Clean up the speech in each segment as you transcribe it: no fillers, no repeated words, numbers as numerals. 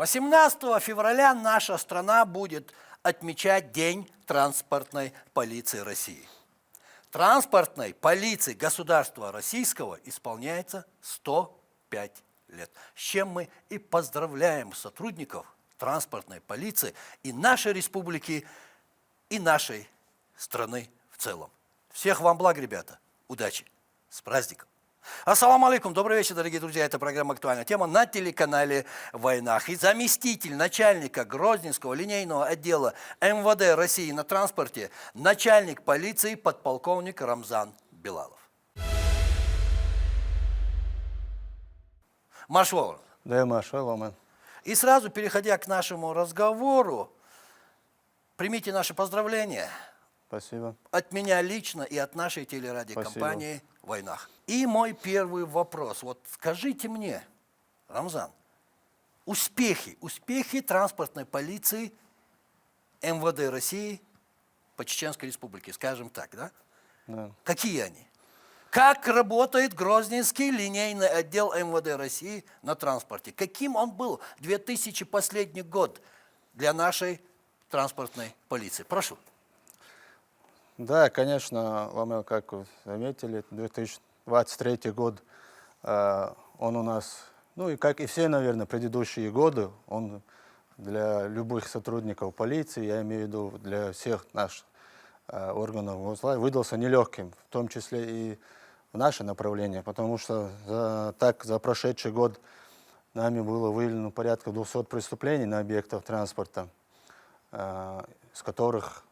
18 февраля наша страна будет отмечать День транспортной полиции России. Транспортной полиции государства российского исполняется 105 лет. С чем мы и поздравляем сотрудников транспортной полиции и нашей республики, и нашей страны в целом. Всех вам благ, ребята. Удачи. С праздником. Ассаламу алейкум. Добрый вечер, дорогие друзья. Это программа «Актуальная тема» на телеканале «Войнах». И заместитель начальника Грозненского линейного отдела МВД России на транспорте, начальник полиции подполковник Рамзан Белалов. Маршал. Да, маршал. И сразу, переходя к нашему разговору, примите наши поздравления. Спасибо. От меня лично и от нашей телерадиокомпании «Войнах». И мой первый вопрос. Вот скажите мне, Рамзан, успехи транспортной полиции МВД России по Чеченской Республике, скажем так, да? Да. Какие они? Как работает Грозненский линейный отдел МВД России на транспорте? Каким он был 2000 последний год для нашей транспортной полиции? Прошу. Да, конечно, вы, как вы заметили, 2023 год, он у нас, ну и как и все, наверное, предыдущие годы, он для любых сотрудников полиции, я имею в виду для всех наших органов власти, выдался нелегким, в том числе и в наше направление, потому что за прошедший год нами было выявлено порядка 200 преступлений на объектах транспорта, с которых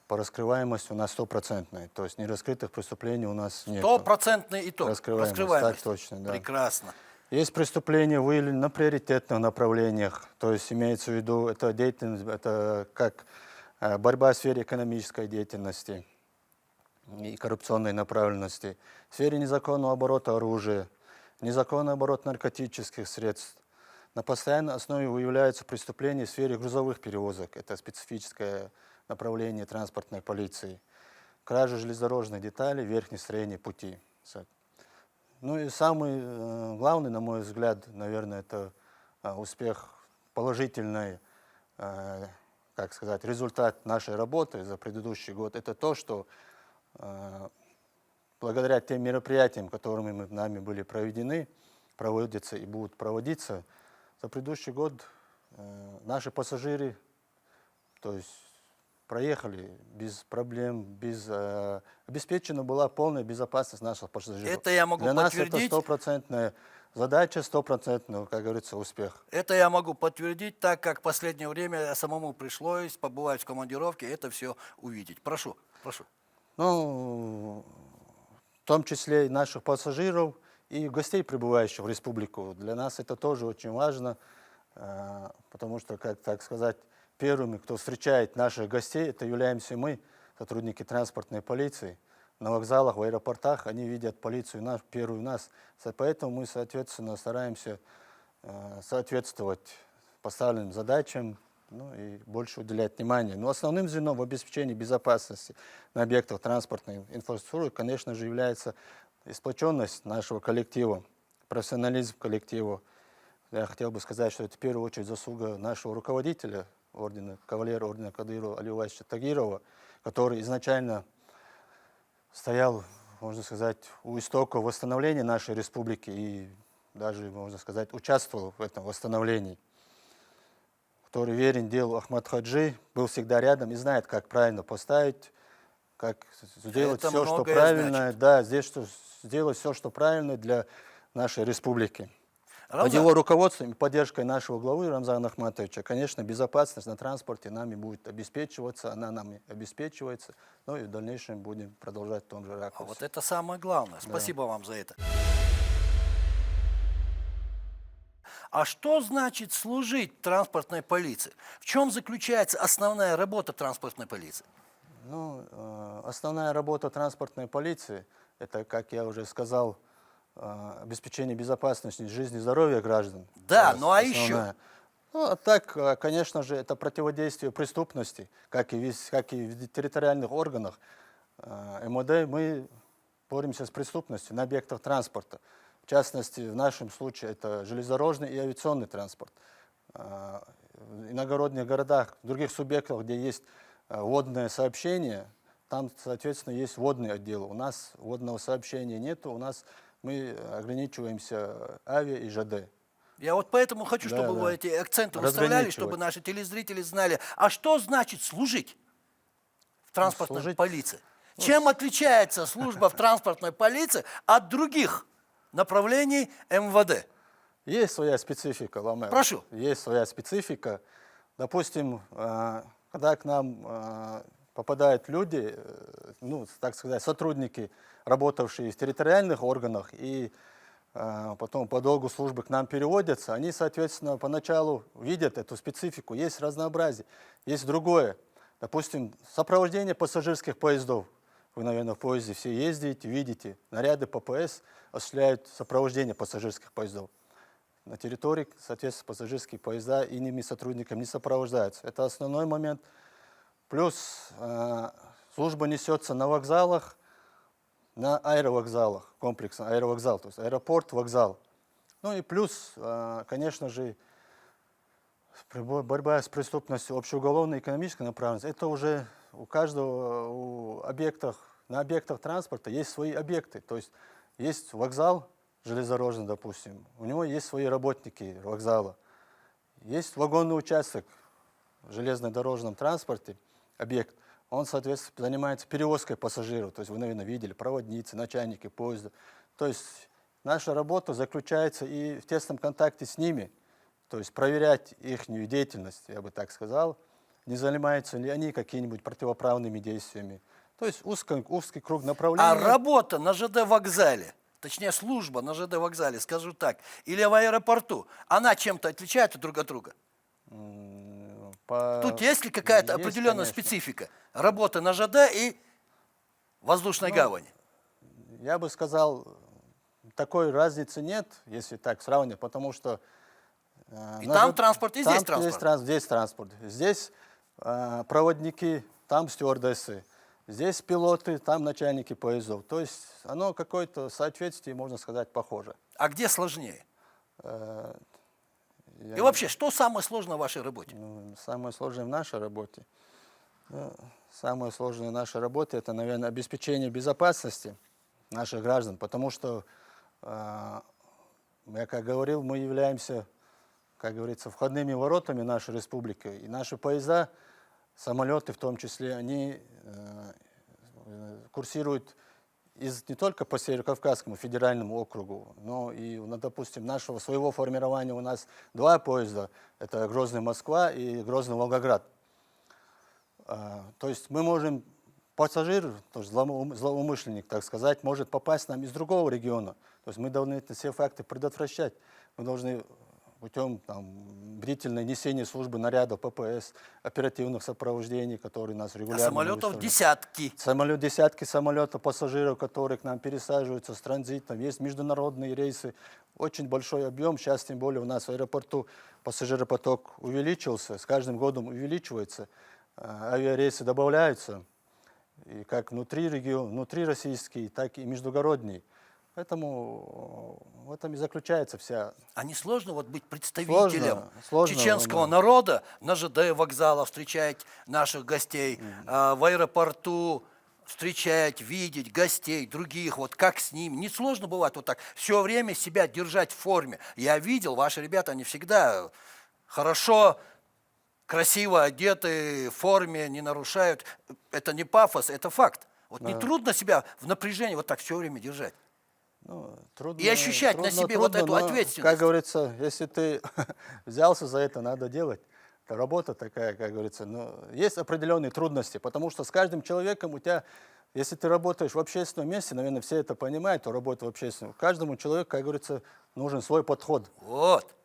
по раскрываемости у нас 100%, то есть нераскрытых преступлений у нас нет. 100% итог. Раскрываемость. Так точно, да. Прекрасно. Есть преступления, выявлены на приоритетных направлениях, то есть имеется в виду, это деятельность, это как борьба в сфере экономической деятельности и коррупционной направленности, в сфере незаконного оборота оружия, незаконный оборот наркотических средств. На постоянной основе выявляются преступления в сфере грузовых перевозок, это специфическое направление транспортной полиции, кража железнодорожных деталей, верхнее строение пути. Ну и самый главный, на мой взгляд, наверное, это успех, положительный, как сказать, результат нашей работы за предыдущий год. Это то, что благодаря тем мероприятиям, которыми нами были проведены, проводятся и будут проводиться, за предыдущий год наши пассажиры, то есть проехали без проблем, обеспечена была полная безопасность наших пассажиров. Это я могу подтвердить. Для нас это стопроцентная задача, стопроцентный, как говорится, успех. Это я могу подтвердить, так как в последнее время самому пришлось побывать в командировке, это все увидеть. Прошу, прошу. Ну, в том числе и наших пассажиров, и гостей, прибывающих в республику. Для нас это тоже очень важно, потому что, как так сказать, первыми, кто встречает наших гостей, это являемся мы, сотрудники транспортной полиции. На вокзалах, в аэропортах они видят полицию первую нас. Поэтому мы, соответственно, стараемся соответствовать поставленным задачам, ну, и больше уделять внимание. Но основным звеном в обеспечении безопасности на объектах транспортной инфраструктуры, конечно же, является сплоченность нашего коллектива, профессионализм коллектива. Я хотел бы сказать, что это в первую очередь заслуга нашего руководителя, кавалера ордена Кадырова Алия Ивановича Тагирова, который изначально стоял, можно сказать, у истоков восстановления нашей республики и даже, можно сказать, участвовал в этом восстановлении, который верен делу Ахмад Хаджи, был всегда рядом и знает, как правильно поставить, как сделать все, что правильно, да, сделать все, что правильно для нашей республики. Под его руководством и поддержкой нашего главы Рамзана Ахматовича, конечно, безопасность на транспорте нами будет обеспечиваться, она нами обеспечивается, ну и в дальнейшем будем продолжать в том же ракурсе. Вот это самое главное. Спасибо вам за это. А что значит служить транспортной полиции? В чем заключается основная работа транспортной полиции? Ну, основная работа транспортной полиции, это, как я уже сказал, обеспечение безопасности жизни и здоровья граждан. Да, ну а еще? Ну, а так, конечно же, это противодействие преступности, как и в территориальных органах МВД. Мы боремся с преступностью на объектах транспорта. В частности, в нашем случае это железнодорожный и авиационный транспорт. в иногородних городах, в других субъектах, где есть водное сообщение, там, соответственно, есть водный отдел. У нас водного сообщения нет, мы ограничиваемся авиа и ЖД. Я вот поэтому хочу, Да, чтобы да. вы эти акценты выставляли, Разграничивать. чтобы наши телезрители знали, а что значит служить в транспортной служить- полиции? Чем отличается служба в транспортной полиции от других направлений МВД? Есть своя специфика, Ламер. Прошу. Есть своя специфика. Допустим, когда к нам попадают люди, ну, так сказать, сотрудники, работавшие в территориальных органах, и потом по долгу службы к нам переводятся, они, соответственно, поначалу видят эту специфику. Есть разнообразие, есть другое. Допустим, сопровождение пассажирских поездов. Вы, наверное, в поезде все ездите, видите. Наряды ППС осуществляют сопровождение пассажирских поездов. На территории, соответственно, пассажирские поезда иными сотрудниками не сопровождаются. Это основной момент. Плюс служба несется на вокзалах, на аэровокзалах, комплексно аэровокзал, то есть аэропорт, вокзал. Ну и плюс, конечно же, борьба с преступностью общеуголовной и экономической направленности. Это уже у каждого на объектах транспорта есть свои объекты. То есть есть вокзал железнодорожный, допустим, у него есть свои работники вокзала. Есть вагонный участок в железнодорожном транспорте, объект. Он, соответственно, занимается перевозкой пассажиров. То есть вы, наверное, видели, проводницы, начальники поезда. То есть наша работа заключается и в тесном контакте с ними. То есть проверять их деятельность, я бы так сказал. Не занимаются ли они какими-нибудь противоправными действиями. То есть узкий круг направлений. А работа на ЖД вокзале, точнее служба на ЖД вокзале, скажу так, или в аэропорту, она чем-то отличается друг от друга? Тут есть ли какая-то Есть, определенная конечно. специфика? Работа на ЖД и воздушной гавани. Я бы сказал, такой разницы нет, если так сравнивать, потому что... И там транспорт, и здесь транспорт. Здесь транспорт. Здесь проводники, там стюардессы. Здесь пилоты, там начальники поездов. То есть оно какое-то соответствие, можно сказать, похоже. А где сложнее? Я- И вообще, что самое сложное в вашей работе? Самое сложное в нашей работе, самое сложное в нашей работе, это, наверное, обеспечение безопасности наших граждан, потому что, я как говорил, мы являемся, как говорится, входными воротами нашей республики, и наши поезда, самолеты в том числе, они курсируют не только по Северокавказскому федеральному округу, но и, допустим, нашего своего формирования у нас два поезда. Это Грозный-Москва и Грозный-Волгоград. То есть мы можем, пассажир, то есть злоумышленник, так сказать, может попасть к нам из другого региона. То есть мы должны все факты предотвращать. Мы должны путем бдительного несения службы нарядов ППС, оперативных сопровождений, которые нас А регулярно самолетов выставляют. десятки. Десятки самолетов, пассажиров, которые к нам пересаживаются с транзитом. Есть международные рейсы, очень большой объем. Сейчас, тем более, у нас в аэропорту пассажиропоток увеличился, с каждым годом увеличивается. Авиарейсы добавляются, и как внутри российские, так и междугородние. Поэтому в этом и заключается вся... А не сложно вот быть представителем Сложно, чеченского да. народа на ЖД вокзала, встречать наших гостей, в аэропорту встречать, видеть гостей, других, вот как с ними. Не сложно бывает вот так все время себя держать в форме. Я видел, ваши ребята, они всегда хорошо, красиво одеты, в форме, не нарушают. Это не пафос, это факт. Вот не трудно себя в напряжении вот так все время держать. Трудно, И ощущать на себе вот эту но, ответственность. Как говорится, если ты взялся за это, надо делать. Это работа такая, как говорится. Но есть определенные трудности, потому что с каждым человеком у тебя, если ты работаешь в общественном месте, наверное, все это понимают, кто работает в общественном. Каждому человеку, как говорится, нужен свой подход. Вот.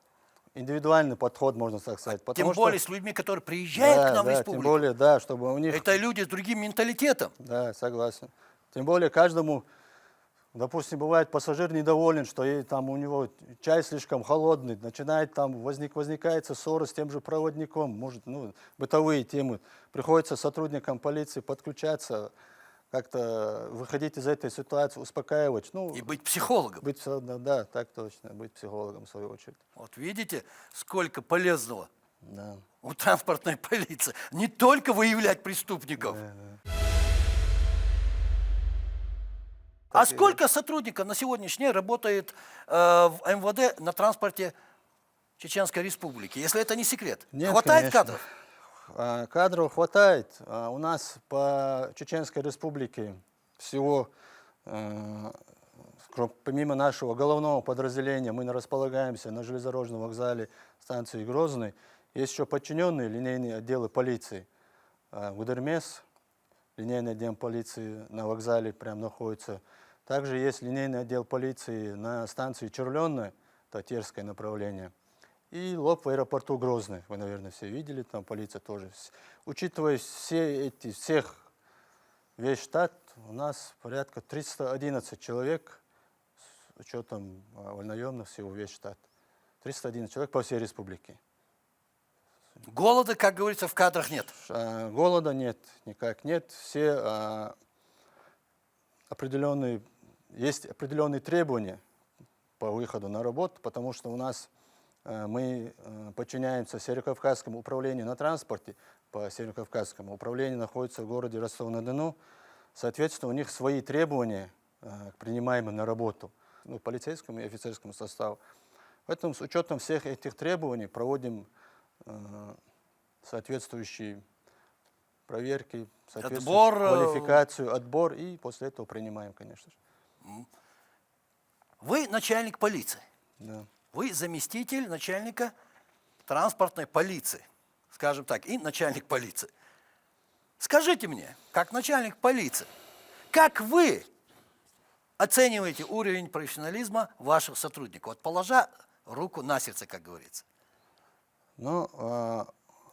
Индивидуальный подход, можно так сказать. Тем более с людьми, которые приезжают к нам в республику. Тем более, да, чтобы у них... Это люди с другим менталитетом. Да, согласен. Тем более каждому, допустим, бывает пассажир недоволен, что там у него чай слишком холодный, начинает возникает ссора с тем же проводником, может, бытовые темы. Приходится сотрудникам полиции подключаться, как-то выходить из этой ситуации, успокаивать. Ну, И быть психологом. быть, да, так точно, быть психологом в свою очередь. Вот видите, сколько полезного Да. у транспортной полиции. Не только выявлять преступников. А сколько сотрудников на сегодняшний день работает в МВД на транспорте Чеченской Республики, если это не секрет? Нет, Хватает конечно. кадров? Кадров хватает. У нас по Чеченской Республике всего, помимо нашего головного подразделения, мы располагаемся на железнодорожном вокзале станции Грозный. Есть еще подчиненные линейные отделы полиции. Гудермес, линейный отдел полиции на вокзале прям находится. Также есть линейный отдел полиции на станции Червленная, это Терское направление. И ЛОП в аэропорту Грозный. Вы, наверное, все видели, там полиция тоже. Учитывая всех весь штат, у нас порядка 311 человек, с учетом вольнонаемных всего весь штат. 311 человек по всей республике. Голода, как говорится, в кадрах нет. Голода нет, никак нет. Все есть определенные требования по выходу на работу, потому что у нас мы подчиняемся Северокавказскому управлению на транспорте. По Северокавказскому управлению находится в городе Ростов-на-Дону. Соответственно, у них свои требования к принимаемым на работу, ну, полицейскому и офицерскому составу. Поэтому с учетом всех этих требований проводим соответствующие проверки, соответствующую квалификацию, отбор, и после этого принимаем, конечно же. Вы начальник полиции. Да. Вы заместитель начальника транспортной полиции, скажем так, и начальник полиции. Скажите мне, как начальник полиции, как вы оцениваете уровень профессионализма ваших сотрудников? Вот положа руку на сердце, как говорится. Ну,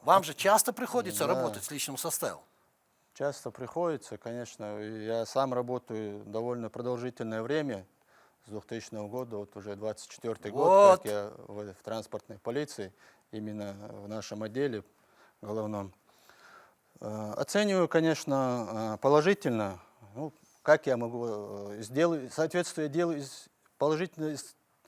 Вам же часто приходится да. работать с личным составом? Часто приходится, конечно. Я сам работаю довольно продолжительное время, с 2000 года, вот уже 24-й год, как я в транспортной полиции, именно в нашем отделе головном. Оцениваю, конечно, положительно. Ну, как я могу сделать, соответственно, я делаю положительно,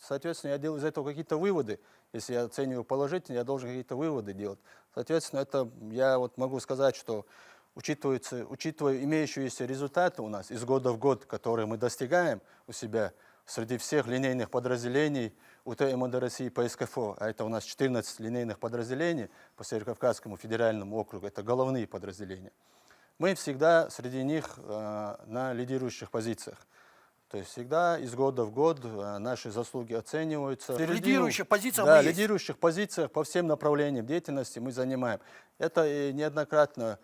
соответственно, я делаю из этого какие-то выводы. Если я оцениваю положительно, я должен какие-то выводы делать. Соответственно, это я вот могу сказать, что учитывая имеющиеся результаты у нас из года в год, которые мы достигаем у себя среди всех линейных подразделений УТ МВД России по СКФО, а это у нас 14 линейных подразделений по Северокавказскому федеральному округу, это головные подразделения. Мы всегда среди них на лидирующих позициях. То есть всегда из года в год наши заслуги оцениваются. В лидирующих позициях да, мы есть. лидирующих позициях по всем направлениям деятельности мы занимаем. Это и неоднократно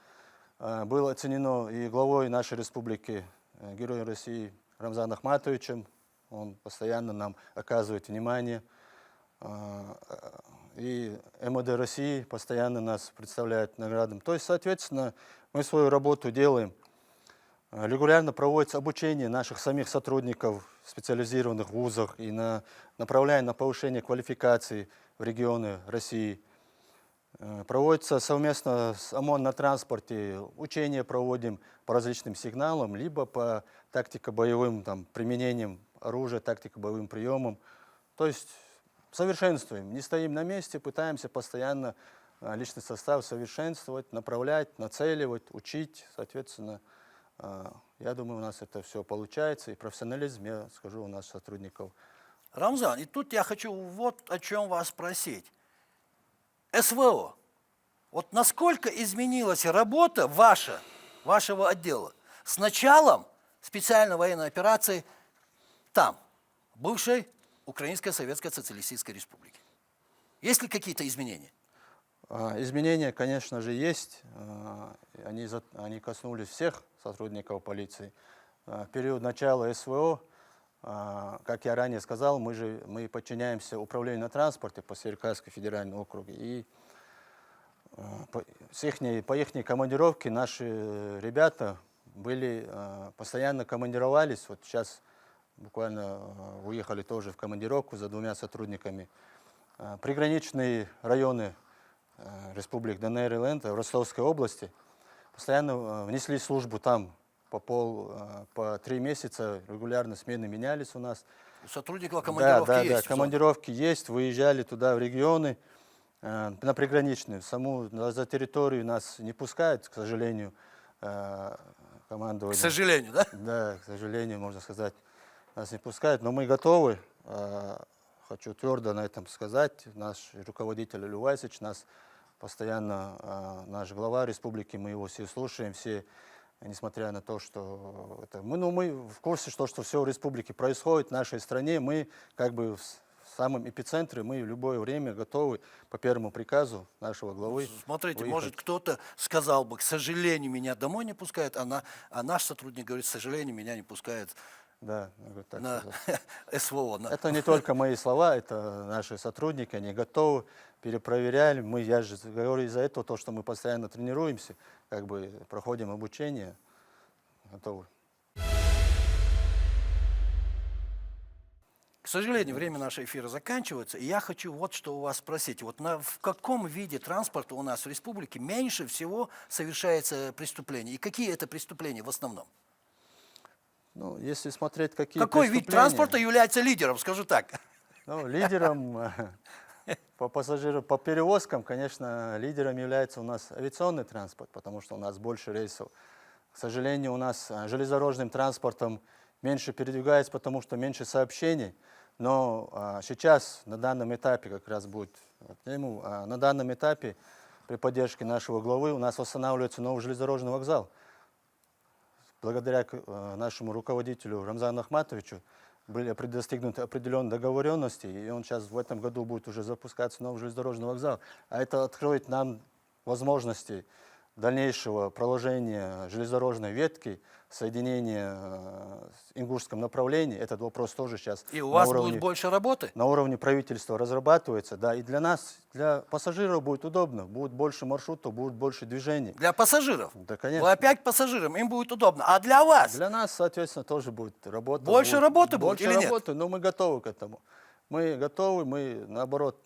было оценено и главой нашей республики, Героем России Рамзаном Ахматовичем. Он постоянно нам оказывает внимание. И МВД России постоянно нас представляет наградам. То есть, соответственно, мы свою работу делаем. Регулярно проводится обучение наших самих сотрудников в специализированных вузах и направляем на повышение квалификации в регионы России. Проводится совместно с ОМОН на транспорте, учения проводим по различным сигналам, либо по тактико-боевым применениям оружия, тактико-боевым приемам. То есть совершенствуем, не стоим на месте, пытаемся постоянно личный состав совершенствовать, направлять, нацеливать, учить. Соответственно, я думаю, у нас это все получается, и профессионализм, я скажу, у наших сотрудников. Рамзан, и тут я хочу вот о чем вас спросить. СВО. Вот насколько изменилась работа вашего отдела с началом специальной военной операции там, бывшей Украинской Советской Социалистической Республики? Есть ли какие-то изменения? Изменения, конечно же, есть. Они коснулись всех сотрудников полиции. В период начала СВО, как я ранее сказал, мы подчиняемся управлению на транспорте по Северокавказскому федеральному округу. И по их командировке наши ребята постоянно командировались. Вот сейчас буквально уехали тоже в командировку за 2 сотрудниками. Приграничные районы республик ДНР и ЛНР в Ростовской области постоянно внесли службу там по 3 месяца регулярно смены менялись у нас. У сотрудников командировки Да, есть. командировки есть, выезжали туда в регионы, на приграничную. За территорию нас не пускают, к сожалению, К командование. сожалению, да? Да, к сожалению, можно сказать, нас не пускают, но мы готовы. Хочу твердо на этом сказать. Наш руководитель Лювайсич, нас постоянно, наш глава республики, мы его все слушаем, все, несмотря на то, что мы в курсе, что все в республике происходит, в нашей стране, мы как бы в самом эпицентре, мы в любое время готовы по первому приказу нашего главы. Смотрите, выехать. может кто-то сказал бы, к сожалению, меня домой не пускают, а наш сотрудник говорит, к сожалению, меня не пускают Да, могу так на сказать. СВО. Это не только мои слова, это наши сотрудники, они готовы, перепроверяли. Я же говорю из-за этого, то, что мы постоянно тренируемся, как бы проходим обучение, готовы. К сожалению, время нашего эфира заканчивается, и я хочу вот что у вас спросить. Вот в каком виде транспорта у нас в республике меньше всего совершается преступлений? И какие это преступления в основном? Ну, если смотреть, какие Какой вид преступления, транспорта является лидером, скажу так? ну, лидером по пассажирам, по перевозкам, конечно, лидером является у нас авиационный транспорт, потому что у нас больше рейсов. К сожалению, у нас железнодорожным транспортом меньше передвигается, потому что меньше сообщений. Но сейчас, на данном этапе, как раз будет тему, на данном этапе, при поддержке нашего главы, у нас восстанавливается новый железнодорожный вокзал. Благодаря нашему руководителю Рамзану Ахматовичу были достигнуты определенные договоренности, и он сейчас в этом году будет уже запускаться новый железнодорожный вокзал. А это откроет нам возможности дальнейшего проложения железнодорожной ветки, соединения с Ингушском направлении. Этот вопрос тоже сейчас И у вас будет больше работы? на уровне правительства разрабатывается. Да, и для нас, для пассажиров будет удобно, будет больше маршрутов, будет больше движений. Для пассажиров? Да, конечно. Вы опять пассажирам, им будет удобно. А для вас? Для нас, соответственно, тоже будет работа. Больше работы будет больше или нет? работы, но мы готовы к этому. Мы готовы, мы, наоборот,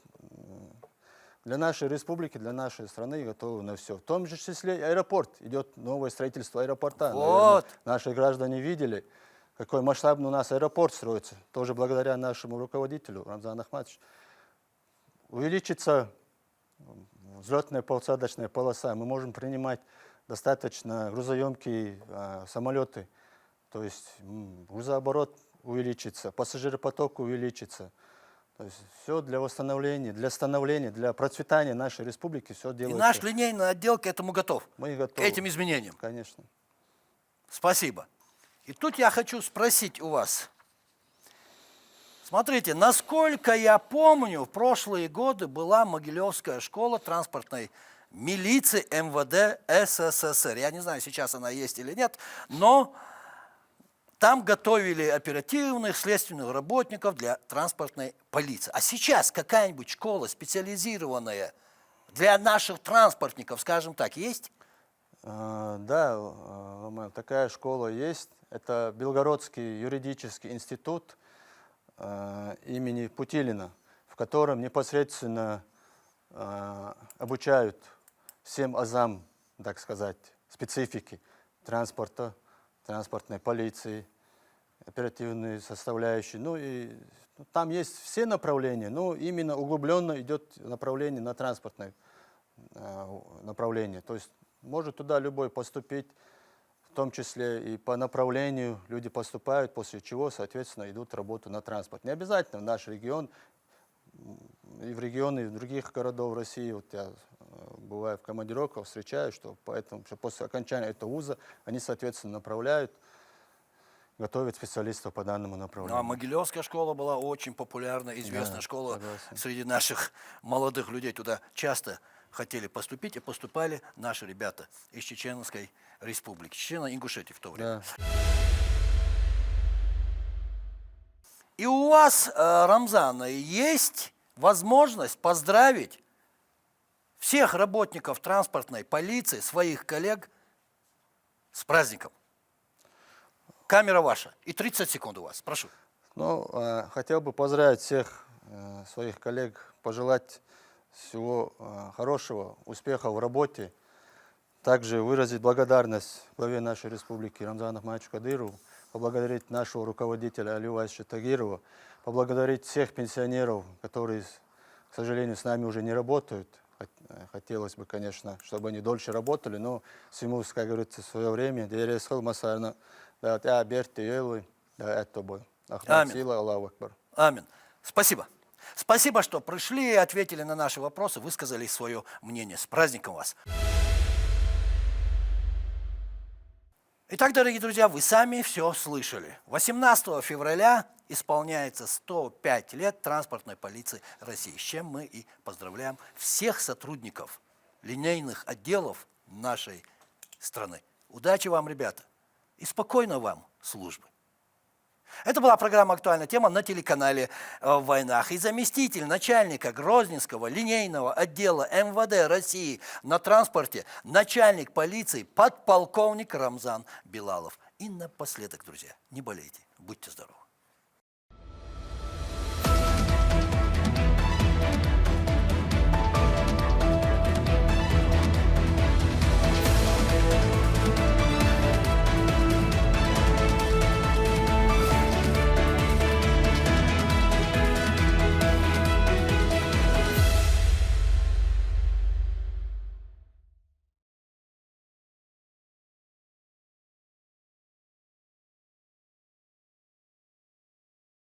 для нашей республики, для нашей страны готовы на все. В том же числе и аэропорт. Идет новое строительство аэропорта. Вот. Наверное, наши граждане видели, какой масштабный у нас аэропорт строится. Тоже благодаря нашему руководителю Рамзану Ахматовичу. Увеличится взлетная посадочная полоса. Мы можем принимать достаточно грузоемкие самолеты. То есть грузооборот увеличится, пассажиропоток увеличится. То есть все для восстановления, для становления, для процветания нашей республики все И делается. наш линейный отдел к этому готов, Мы к готовы. этим изменениям. Конечно. Спасибо. И тут я хочу спросить у вас. Смотрите, насколько я помню, в прошлые годы была Могилевская школа транспортной милиции МВД СССР. Я не знаю, сейчас она есть или нет, но там готовили оперативных, следственных работников для транспортной полиции. А сейчас какая-нибудь школа специализированная для наших транспортников, скажем так, есть? Да, такая школа есть. Это Белгородский юридический институт имени Путилина, в котором непосредственно обучают всем азам, так сказать, специфики транспорта, транспортной полиции, оперативные составляющие. Там есть все направления, но именно углубленно идет направление на транспортное направление. То есть может туда любой поступить, в том числе и по направлению люди поступают, после чего, соответственно, идут работу на транспорт. Не обязательно в наш регион, и в регионы других городов России. Вот я бываю в командировках, встречаю, что после окончания этого вуза они, соответственно, направляют, готовят специалистов по данному направлению. А Могилевская школа была очень популярна, известная школа согласен. среди наших молодых людей. Туда часто хотели поступить, и поступали наши ребята из Чеченской республики, Чечено-Ингушетии в то время. Да. И у вас, Рамзан, есть возможность поздравить всех работников транспортной полиции, своих коллег с праздником. Камера ваша. И 30 секунд у вас. Прошу. Хотел бы поздравить всех своих коллег, пожелать всего хорошего, успеха в работе. также выразить благодарность главе нашей республики Рамзану Ахматовичу Кадырову, поблагодарить нашего руководителя Алию Васильевича Тагирова, поблагодарить всех пенсионеров, которые, к сожалению, с нами уже не работают. Хотелось бы, конечно, чтобы они дольше работали, но всему, как говорится, в свое время. Амин. Спасибо. Спасибо, что пришли и ответили на наши вопросы, высказали свое мнение. С праздником вас! Итак, дорогие друзья, вы сами все слышали. 18 февраля исполняется 105 лет транспортной полиции России, с чем мы и поздравляем всех сотрудников линейных отделов нашей страны. Удачи вам, ребята, и спокойной вам службы. Это была программа «Актуальная тема» на телеканале «В войнах». И заместитель начальника Грозненского линейного отдела МВД России на транспорте, начальник полиции, подполковник Рамзан Билалов. И напоследок, друзья, не болейте, будьте здоровы.